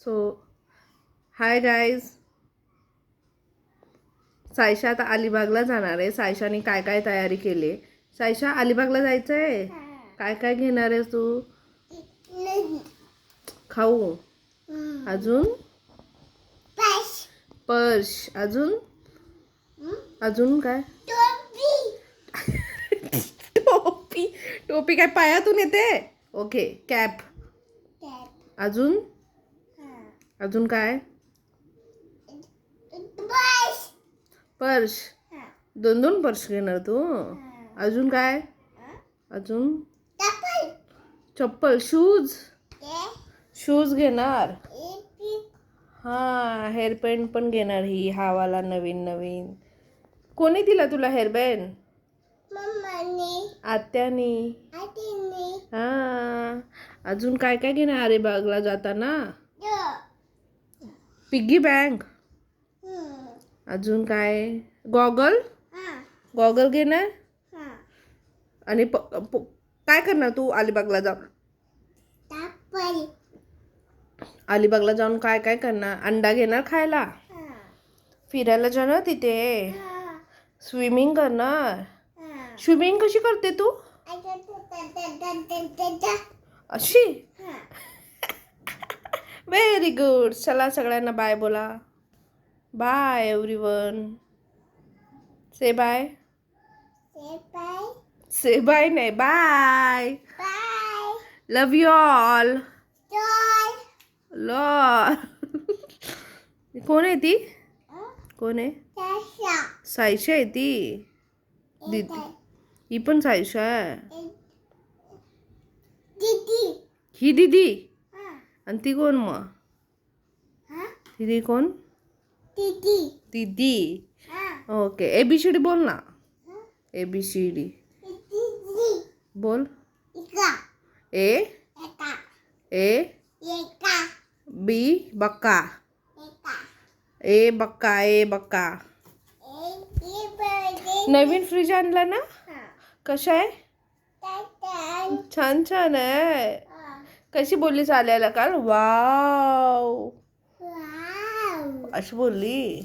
So hi guys, Sayyeshaa आता अलिबागला जाणार आहे. सायशाने काय काय तयारी केली आहे? सायशा, अलिबागला जायचं आहे. काय काय घेणार आहेस तू? खाऊ, अजून पर्स, अजून अजून काय? टोपी. टोपी काय पायातून येते? Okay, cap. अजून अजून काय? पर्स. दोन दोन पर्स घेणार तू? अजून काय? अजून चप्पल, शूज. शूज घेणार. हा, हेअरबँड पण घेणार. ही हावाला नवीन नवीन. कोणी दिला तुला हेअरबँड? आत्यानी. हा, अजून काय काय घेणार अलिबागला जाताना? Piggy bank. अजून काय? गॉगल. गॉगल घेणार. आणि काय करणार तू अलिबागला जाऊन? अलिबागला जाऊन काय काय करणार? अंडा घेणार खायला? फिरायला जाणार तिथे? स्विमिंग करणार? स्विमिंग कशी करते तू? अशी? Very good. चला सगळ्यांना बाय बोला. Bye everyone. Say bye. Say bye नाही, बाय. Love you all. लॉ. कोण आहे ती? कोण आहे? सायशा आहे ती. दीदी. ही पण सायशा आहे. ही दीदी. आणि ती कोण मग? दीदी कोण? दीदी. ओके, ABCD बोल ना. ABCD बोल. A B बक्का. ए बक्का. नवीन फ्रीज आणला ना? कशा आहे? छान छान आहे. कशी बोलली चालायला काल? वाव अशी बोलली.